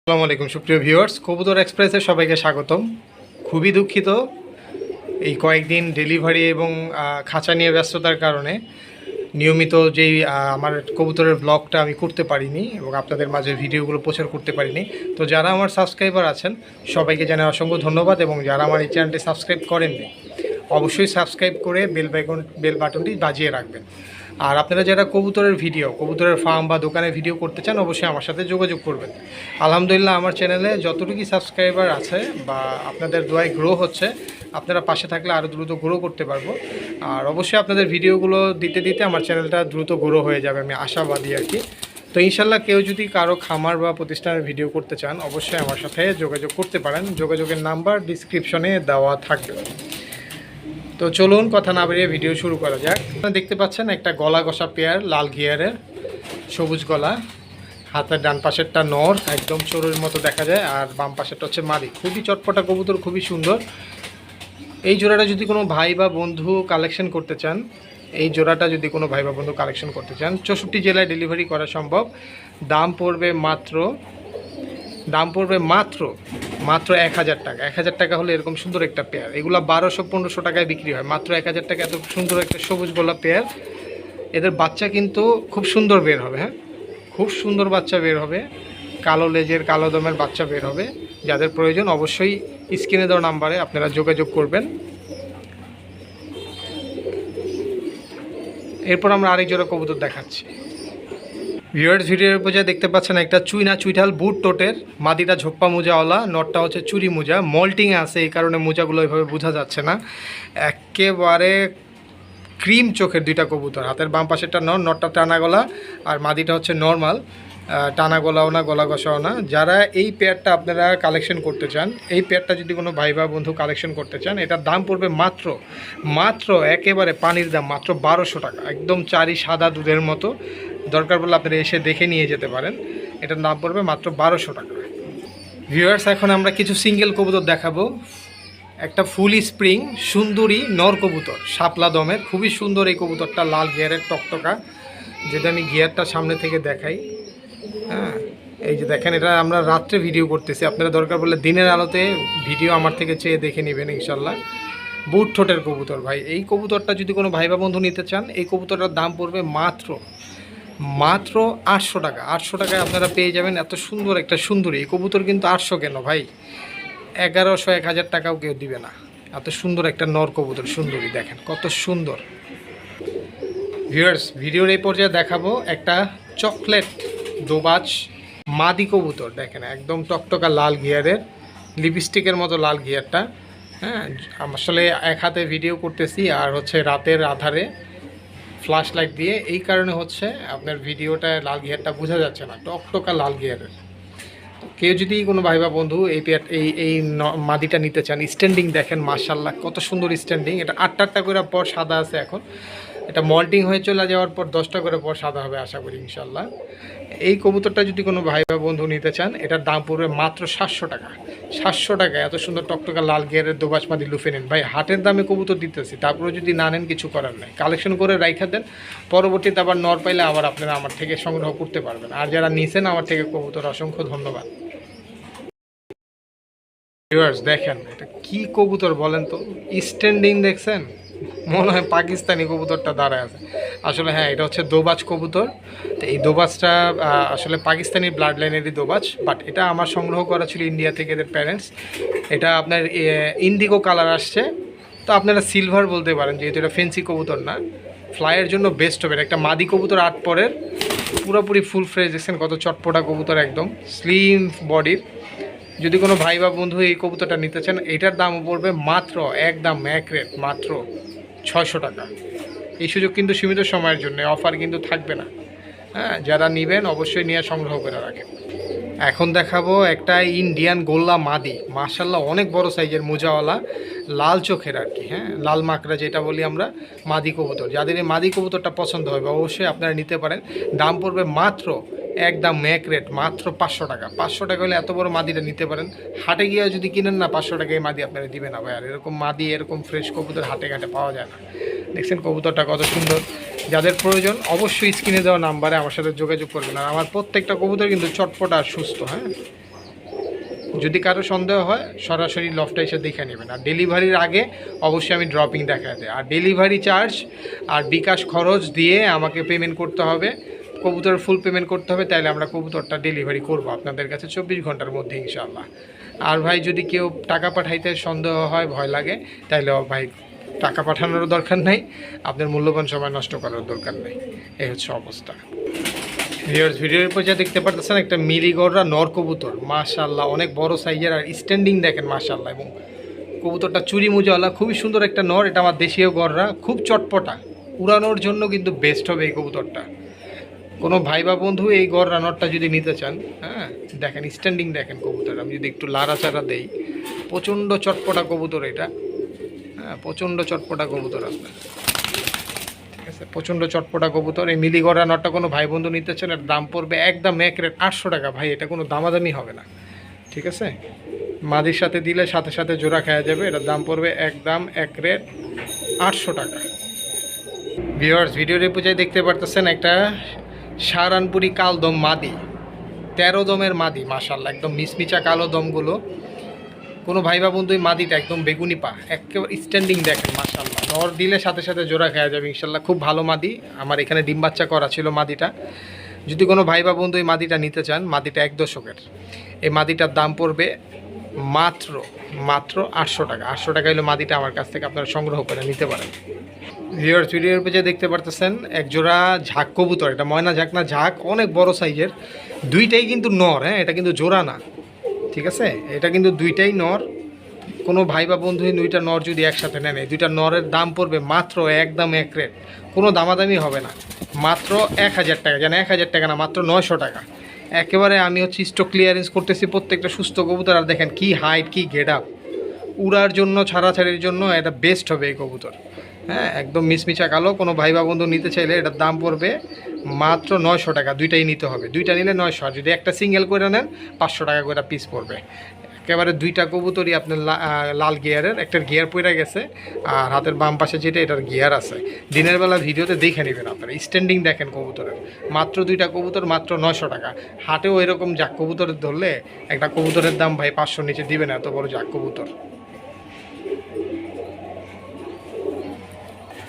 আসসালামু আলাইকুম সুপ্রিয় ভিউয়ার্স, কবুতর এক্সপ্রেসে সবাইকে স্বাগতম। খুবই দুঃখিত এই কয়েকদিন ডেলিভারি এবং খাঁচা নিয়ে ব্যস্ততার কারণে নিয়মিত যেই আমার কবুতরের ব্লগটা আমি করতে পারিনি এবং আপনাদের মাঝে ভিডিওগুলো প্রচার করতে পারিনি। তো যারা আমার সাবস্ক্রাইবার আছেন সবাইকে জানাই অসংখ্য ধন্যবাদ, এবং যারা আমার এই চ্যানেলটি সাবস্ক্রাইব করেননি অবশ্যই সাবস্ক্রাইব করে বেল বাটনটি বাজিয়ে রাখবেন। আর আপনারা যারা কবুতরের ফার্ম বা দোকানে ভিডিও করতে চান অবশ্যই আমার সাথে যোগাযোগ করবেন। আলহামদুলিল্লাহ আমার চ্যানেলে যতটুকু সাবস্ক্রাইবার আছে বা আপনাদের দোয়ায় গ্রো হচ্ছে, আপনারা পাশে থাকলে আরও দ্রুত গ্রো করতে পারবো। আর অবশ্যই আপনাদের ভিডিওগুলো দিতে দিতে আমার চ্যানেলটা দ্রুত গ্রো হয়ে যাবে, আমি আশাবাদী আর কি। তো ইনশাল্লাহ কেউ যদি কারো খামার বা প্রতিষ্ঠানের ভিডিও করতে চান অবশ্যই আমার সাথে যোগাযোগ করতে পারেন। যোগাযোগের নাম্বার ডিসক্রিপশনে দেওয়া থাকবে। তো চলুন কথা না বেরিয়ে ভিডিও শুরু করা যাক। আপনারা দেখতে পাচ্ছেন একটা গলা কষা পেয়ার, লাল ঘিয়ারের, সবুজ গলা, হাতের ডান পাশেরটা নর, একদম চোরের মতো দেখা যায়, আর বাম পাশেরটা হচ্ছে মাদি। খুবই চটপটা কবুতর, খুবই সুন্দর। এই জোড়াটা যদি কোনো ভাই বা বন্ধু কালেকশন করতে চান, 64 জেলায় ডেলিভারি করা সম্ভব। দাম পড়বে মাত্র 1000 টাকা। 1000 টাকা হলে এরকম সুন্দর একটা পেয়ার। এগুলো 1200-1500 টাকায় বিক্রি হয়, মাত্র 1000 টাকা এত সুন্দর একটা সবুজ গোলা পেয়ার। এদের বাচ্চা কিন্তু খুব সুন্দর বের হবে, হ্যাঁ, খুব সুন্দর বাচ্চা বের হবে, কালো লেজের কালো দমের বাচ্চা বের হবে। যাদের প্রয়োজন অবশ্যই স্ক্রিনে দেওয়া নাম্বারে আপনারা যোগাযোগ করবেন। এরপর আমরা আরেক জোড়া কবুতর দেখাচ্ছি। ভিউয়ার্স, ভিডিওর উপর যা দেখতে পাচ্ছেন একটা চুইঠাল বুট টোটের, মাদিটা ঝোপ্পা মোজাওয়ালা, নটটা হচ্ছে চুরি মোজা, মল্টিংয়ে আছে, এই কারণে মোজাগুলো এইভাবে বোঝা যাচ্ছে না। একেবারে ক্রিম চোখের দুইটা কবুতর। হাতের বাম পাশেরটা নটটা টানা গলা, আর মাদিটা হচ্ছে নর্মাল, টানা গলাও না, গলা কষাও না। যারা এই পেয়ারটা আপনারা কালেকশন করতে চান, এই পেয়ারটা যদি কোনো ভাই বা বন্ধু কালেকশন করতে চান, এটার দাম পড়বে মাত্র একেবারে পানির দাম, মাত্র 1200 টাকা। একদম চারি সাদা দুধের মতো, দরকার পড়লে আপনারা এসে দেখে নিয়ে যেতে পারেন। এটার দাম পড়বে মাত্র 1200 টাকা। ভিউয়ার্স, এখন আমরা কিছু সিঙ্গেল কবুতর দেখাবো। একটা ফুল স্প্রিং সুন্দরী নর কবুতর, শাপলা দমের, খুবই সুন্দর এই কবুতরটা, লাল গিয়ারের টকটকা। যেটা আমি গিয়ারটা সামনে থেকে দেখাই, হ্যাঁ, এই যে দেখেন, এটা আমরা রাত্রে ভিডিও করতেছি, আপনারা দরকার পড়লে দিনের আলোতে ভিডিও আমার থেকে চেয়ে দেখে নেবেন ইনশাল্লাহ। বুট ঠোঁটের কবুতর ভাই, এই কবুতরটা যদি কোনো ভাই বা বন্ধু নিতে চান, এই কবুতরটার দাম পড়বে মাত্র 800 টাকা। 800 টাকায় আপনারা পেয়ে যাবেন এত সুন্দর একটা সুন্দরী। এই কবুতর কিন্তু 800 কেন ভাই, 1100-1000 টাকাও কেউ দিবে না। এত সুন্দর একটা নর কবুতর, সুন্দরী, দেখেন কত সুন্দর। ভিউয়ার্স, ভিডিওর এই পর্যায়ে দেখাবো একটা চকলেট দোবাজ মাদি কবুতর। দেখেন একদম টকটকা লাল ঘিয়ারের, লিপস্টিকের মতো লাল ঘিয়ারটা, হ্যাঁ। আসলে এক হাতে ভিডিও করতেছি আর হচ্ছে রাতের আধারে ফ্ল্যাশ লাইট দিয়ে, এই কারণে হচ্ছে আপনার ভিডিওটা লাল ঘিয়ারটা বোঝা যাচ্ছে না, টকটকা লাল ঘিয়ারের। কেউ যদি কোনো ভাই বা বন্ধু এই মাদিটা নিতে চান, স্ট্যান্ডিং দেখেন মাশাআল্লাহ কত সুন্দর স্ট্যান্ডিং। এটা 8টা করে পর সাদা আছে, এখন এটা মল্টিং হয়ে চলে যাওয়ার পর 10টা করে পর সাদা হবে আশা করি ইনশাল্লাহ। এই কবুতরটা যদি কোনো ভাই বা বন্ধু নিতে চান, এটার দাম পড়বে মাত্র 700 টাকা। 700 টাকা এত সুন্দর টকটকা লাল গিয়ারের দোবাস মাদি লুফে নিন ভাই। হাটের দামে কবুতর দিতেছি, তারপরে যদি না নেন কিছু করার নাই, কালেকশন করে রাইখা দেন, পরবর্তীতে আবার নর পাইলে আবার আপনারা আমার থেকে সংগ্রহ করতে পারবেন। আর যারা নিছেন আমার থেকে কবুতর, অসংখ্য ধন্যবাদ। ভিউয়ার্স দেখেন এটা কি কবুতর বলেন তো, স্ট্যান্ডিং দেখছেন, মনে হয় পাকিস্তানি কবুতরটা দাঁড়ায় আছে। আসলে হ্যাঁ, এটা হচ্ছে দোবাজ কবুতর। তো এই দোবাজটা আসলে পাকিস্তানি ব্লাড লাইনেরই দোবাজ, বাট এটা আমার সংগ্রহ করা ছিল ইন্ডিয়া থেকে, এদের প্যারেন্টস। এটা আপনার ইন্ডিগো কালার আসছে, তো আপনারা সিলভার বলতে পারেন, যেহেতু এটা ফেন্সি কবুতর না। ফ্লাইয়ের জন্য বেস্ট হবে। একটা মাদি কবুতর 8 পরের, পুরোপুরি ফুল ফ্রেশ, দেখছেন কত চটপটা কবুতর, একদম স্লিম বডির। যদি কোনো ভাই বা বন্ধু এই কবুতরটা নিতে চান, এটার দাম পড়বে মাত্র একদম এক রেট, মাত্র 600 টাকা। এই সুযোগ কিন্তু সীমিত সময়ের জন্য, অফার কিন্তু থাকবে না, হ্যাঁ। যারা নেবেন অবশ্যই নিয়ে সংগ্রহ করে রাখেন। এখন দেখাবো একটা ইন্ডিয়ান গোল্লা মাদি, মাশাআল্লাহ অনেক বড় সাইজের, মোজাওয়ালা, লাল চোখের আর কি, হ্যাঁ, লাল মাকড়া যেটা বলি আমরা, মাদি কবুতর। যাদের এই মাদি কবুতরটা পছন্দ হবে অবশ্যই আপনারা নিতে পারেন। দাম পড়বে মাত্র একদম ম্যাক রেট, মাত্র 500 টাকা। 500 টাকা হলে এত বড় মাদিটা নিতে পারেন। হাটে গিয়ে যদি কিনেন না, 500 টাকায় মাদি আপনারা দিবে না ভাই। আর এরকম মাদি, এরকম ফ্রেশ কবুতর হাটে ঘাটে পাওয়া যায় না। দেখছেন কবুতরটা কত সুন্দর। যাদের প্রয়োজন অবশ্যই স্ক্রিনে দেওয়া নাম্বারে আমার সাথে যোগাযোগ করবেন। আর আমার প্রত্যেকটা কবুতর কিন্তু চটপট আর সুস্থ, হ্যাঁ, যদি কারো সন্দেহ হয় সরাসরি লফটে এসে দেখে নেবেন। আর ডেলিভারির আগে অবশ্যই আমি ড্রপিং দেখা দেয়। আর ডেলিভারি চার্জ আর বিকাশ খরচ দিয়ে আমাকে পেমেন্ট করতে হবে, কবুতরের ফুল পেমেন্ট করতে হবে, তাইলে আমরা কবুতরটা ডেলিভারি করব আপনাদের কাছে 24 ঘন্টার মধ্যে ইনশাআল্লাহ। আর ভাই যদি কেউ টাকা পাঠাইতে সন্দেহ হয়, ভয় লাগে, তাইলে ভাই টাকা পাঠানোর দরকার নেই, আপনার মূল্যবান সময় নষ্ট করার দরকার নেই। এই হচ্ছে অবস্থা। ভিডিওর উপর যা দেখতে পারতেছেন একটা মিলিগড়রা নর কবুতর, মাশাআল্লাহ অনেক বড় সাইজের, আর স্ট্যান্ডিং দেখেন মাশাআল্লাহ। এবং কবুতরটা চুরি মুজাওয়ালা, খুবই সুন্দর একটা নর। এটা আমার দেশীয় গড়রা, খুব চটপটা, উড়ানোর জন্য কিন্তু বেস্ট হবে এই কবুতরটা। কোনো ভাই বা বন্ধু এই গড়রা নরটা যদি নিতে চান, হ্যাঁ দেখেন স্ট্যান্ডিং দেখেন কবুতর। আমি যদি একটু লাড়াচাড়া দেই, প্রচণ্ড চটপটা কবুতর এটা, হ্যাঁ প্রচণ্ড চটপটা কবুতর আপনার, ঠিক আছে, প্রচণ্ড চটপটা কবুতর। এই মিলিগড়া নটটা কোনো ভাই বন্ধু নিতে চান, এর দাম পড়বে একদম এক রেট 800 টাকা। ভাই এটা কোনো দামাদামি হবে না, ঠিক আছে। মাদির সাথে দিলে সাথে সাথে জোড়া খাওয়া যাবে। এটার দাম পড়বে একদম এক রেট 800 টাকা। ভিউয়ার্স ভিডিওর পূজায় দেখতে পারতেছেন একটা সারানপুরি কালদম মাদি, 13 দমের মাদি, মাশাআল্লাহ একদম মিচমিচা কালো দমগুলো। কোনো ভাই বা বন্ধু এই মাদিটা একদম বেগুনি পা, একেবারে স্ট্যান্ডিং দেখেন মাশাআল্লাহ। নর দিলে সাথে সাথে জোড়া খাওয়া যাবে ইনশাল্লাহ। খুব ভালো মাদি, আমার এখানে ডিম বাচ্চা করা ছিল মাদিটা। যদি কোনো ভাই বা বন্ধু এই মাদিটা নিতে চান, মাদিটা 1 দশকের, এই মাদিটার দাম পড়বে মাত্র 800 টাকা। 800 টাকা হলে মাদিটা আমার কাছ থেকে আপনারা সংগ্রহ করে নিতে পারেন। ভিউয়ার্স ভিডিওর পেজে দেখতে পারতেছেন এক জোড়া ঝাঁক কবুতর, এটা ময়না ঝাঁক না ঝাঁক, অনেক বড় সাইজের, দুইটাই কিন্তু নর, হ্যাঁ এটা কিন্তু জোড়া না, ঠিক আছে, এটা কিন্তু দুইটাই নর। কোনো ভাই বা বন্ধু দুইটা নর যদি একসাথে নেন, এই দুইটা নরের দাম পড়বে মাত্র একদম এক রেট, কোনো দামাদামি হবে না, মাত্র 1000 টাকা। যেন 1000 টাকা না, মাত্র 900 টাকা। একেবারে আমি হচ্ছে স্টক ক্লিয়ারেন্স করতেছি প্রত্যেকটা সুস্থ কবুতর। আর দেখেন কি হাইট, কি গেট আপ, উড়ার জন্য ছাড়াছাড়ির জন্য এটা বেস্ট হবে এই কবুতর, হ্যাঁ একদম মিচমিচা কালো। কোনো ভাই বা বন্ধু নিতে চাইলে এটার দাম পড়বে মাত্র 900 টাকা। দুইটাই নিতে হবে, দুইটা নিলে 900, আর যদি একটা সিঙ্গেল করে নেন 500 টাকা করে পিস পড়বে। একেবারে দুইটা কবুতরই আপনার লাল গিয়ারের, একটার গিয়ার পড়ে গেছে, আর হাতের বাম পাশে যেটা এটার গিয়ার আছে। দিনের বেলা ভিডিওতে দেখে নেবেন আপনারা, স্ট্যান্ডিং দেখেন কবুতরের। মাত্র দুইটা কবুতর, মাত্র 900 টাকা। হাটেও এরকম জাক কবুতরের ধরলে একটা কবুতরের দাম ভাই 500 নিচে দিবে না, এত বড় জাক কবুতর।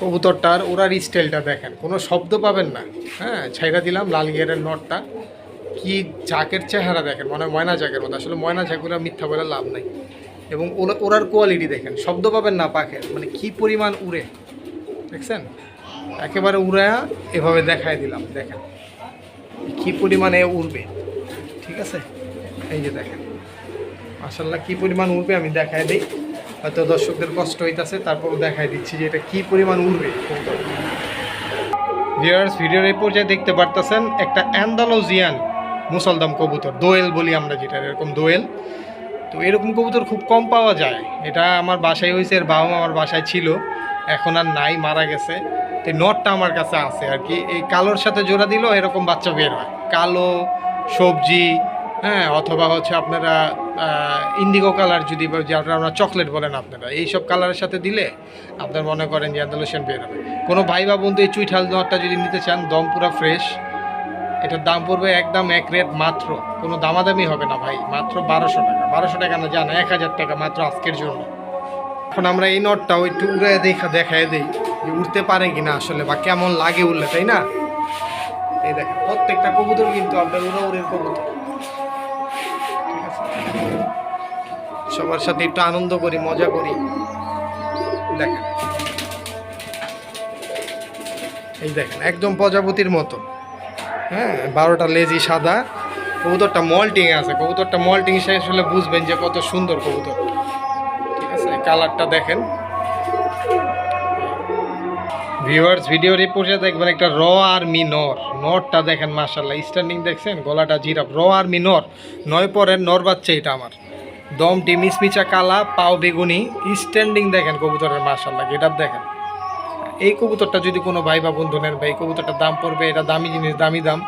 কবুতরটার ওড়ার স্টাইলটা দেখেন, কোনো শব্দ পাবেন না, হ্যাঁ ছাইরা দিলাম লাল গিয়ারের নটটা, কি জাকের চেহারা দেখেন, মানে ময়না জাকের মতো। আসলে ময়না জাকগুলো মিথ্যা বলে লাভ নেই। এবং ওড়ার কোয়ালিটি দেখেন, শব্দ পাবেন না পাখের, মানে কি পরিমাণ উড়ে দেখছেন, একেবারে উড়া এভাবে দেখায় দিলাম, দেখেন কি পরিমাণে উড়বে, ঠিক আছে। এই যে দেখেন মাশাআল্লাহ কি পরিমাণ উড়বে, আমি দেখায় দিই, হয়তো দর্শকদের কষ্ট হইতেছে, তারপর দেখায় দিচ্ছি যে এটা কি পরিমাণ উড়বে। ভিউয়ার্স ভিডিওর এই পর্যায়ে দেখতে পারতেছেন একটা অ্যান্ডালুজিয়ান মুসলদম কবুতর, দোয়েল বলি আমরা যেটা, এরকম দোয়েল। তো এরকম কবুতর খুব কম পাওয়া যায়। এটা আমার বাসায় হয়েছে, এর বাবা আমার বাসায় ছিল, এখন আর নাই, মারা গেছে। তো নটটা আমার কাছে আছে আর কি। এই কালোর সাথে জোড়া দিলেও এরকম বাচ্চা বের হয়, কালো সবজি, হ্যাঁ অথবা হচ্ছে আপনারা ইন্ডিগো কালার, যদি যেটা আমরা চকলেট বলেন আপনারা, এইসব কালারের সাথে দিলে আপনার মনে করেন যে অ্যান্ডালুসিয়ান বের হবে। কোনো ভাই বা বন্ধু এই চুইঠাল নটটা যদি নিতে চান, দম পুরা ফ্রেশ, এটার দাম পড়বে একদম এক রেট, মাত্র কোনো দামাদামি হবে না ভাই, মাত্র 1200 টাকা। 1200 টাকা না, জানা 1000 টাকা মাত্র আজকের জন্য। এখন আমরা এই নটটাও একটু উড়ে দেখায় দিই যে উড়তে পারে কিনা আসলে, বা কেমন লাগে উড়লে, তাই না। এই দেখেন প্রত্যেকটা কবুতর কিন্তু আপনার উড়ের কবুতর, ঠিক আছে। সবার সাথে একটু আনন্দ করি, মজা করি, দেখেন এই দেখেন একদম প্রজাপতির মতো, হ্যাঁ 12টা লেজি সাদা। কবুতরটা মল্টিংয়ে আছে, কবুতরটা মল্টিং শেষ হলে বুঝবেন যে কত সুন্দর কবুতর, ঠিক আছে। কালারটা দেখেন। ভিউয়ার্স ভিডিওর এই পর্যায়ে দেখবেন একটা র আর্মি নরটা দেখেন মাশাআল্লাহ, স্ট্যান্ডিং দেখছেন, গলাটা জিরাফ, র আর্মি নর, 9 পরের নর বাচ্চা এটা আমার। দমটি মিচমিচা কালা, পাও বেগুনি, স্ট্যান্ডিং দেখেন কবুতরের মাশাআল্লাহ, গেটআপ দেখেন। এই কবুতরটা যদি কোনো ভাই বা বন্ধু নেন, ভাই কবুতরটার দাম পড়বে, এটা দামি জিনিস, দামি দাম,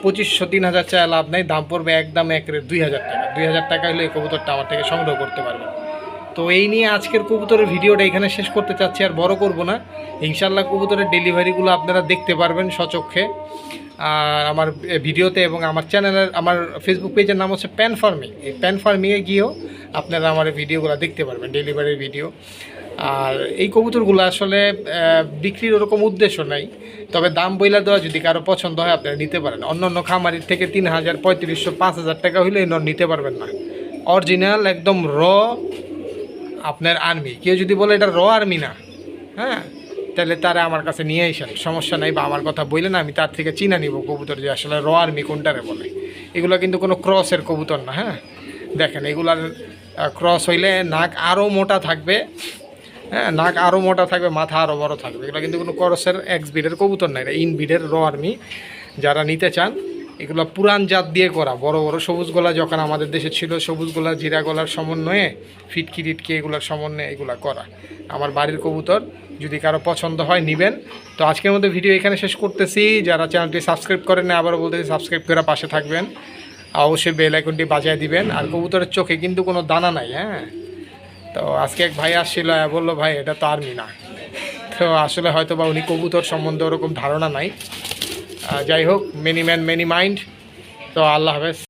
2500 3000 চায় লাভ নেই, দাম পড়বে একদম এক রেট 2000 টাকা। 2000 টাকা হলে এই কবুতরটা আমার থেকে সংগ্রহ করতে পারবেন। তো এই নিয়ে আজকের কবুতরের ভিডিওটা এখানে শেষ করতে চাচ্ছি, আর বড় করব না। ইনশাল্লাহ কবুতরের ডেলিভারিগুলো আপনারা দেখতে পারবেন সচক্ষে আর আমার ভিডিওতে, এবং আমার চ্যানেলের আমার ফেসবুক পেজের নাম হচ্ছে প্যান ফার্মিং। এই প্যান ফার্মিংয়ে গিয়েও আপনারা আমার ভিডিওগুলো দেখতে পারবেন, ডেলিভারির ভিডিও। আর এই কবুতরগুলো আসলে বিক্রির ওরকম উদ্দেশ্য নাই, তবে দাম বইলা দেওয়া যদি কারো পছন্দ হয় আপনারা নিতে পারেন। অন্য অন্য খামারির থেকে 3000, 3500, 5000 টাকা হইলে এই নর নিতে পারবেন না। অরিজিনাল একদম র আপনার আর্মি। কেউ যদি বলে এটা র আর্মি না, হ্যাঁ, তাহলে তারা আমার কাছে নিয়ে আসেন, সমস্যা নাই। বা আমার কথা বললেন আমি তার থেকে চিনা নিব কবুতর যে আসলে র আর্মি কোনটারে বলে। এগুলো কিন্তু কোনো ক্রসের কবুতর না। হ্যাঁ, দেখেন এগুলার ক্রস হইলে নাক আরও মোটা থাকবে, হ্যাঁ, নাক আরও মোটা থাকবে, মাথা আরও বড় থাকবে। এগুলো কিন্তু কোনো ক্রসের এক্স ব্রিডের কবুতর না, এটা ইন ব্রিডের র আর্মি। যারা নিতে চান, এগুলো পুরান জাত দিয়ে করা। বড় বড় সবুজ গলা যখন আমাদের দেশে ছিল, সবুজ গলা জিরা গলার সমন্বয়ে ফিটকি টিটকি এগুলোর সমন্বয়ে এগুলো করা। আমার বাড়ির কবুতর, যদি কারো পছন্দ হয় নেবেন। তো আজকের মধ্যে ভিডিও এখানে শেষ করতেছি। যারা চ্যানেলটি সাবস্ক্রাইব করেন না, আবারও বলতেছি সাবস্ক্রাইব করে পাশে থাকবেন, অবশ্যই বেল আইকনটি বাজিয়ে দিবেন। আর কবুতরের চোখে কিন্তু কোনো দানা নাই। হ্যাঁ, তো আজকে এক ভাই আসছিল, বললো ভাই এটা তো আর্মি না। তো আসলে হয়তো বা উনি কবুতর সম্বন্ধে ওরকম ধারণা নাই। যাই হোক, মেনি ম্যান মেনি মাইন্ড। তো আল্লাহ হাফেজ।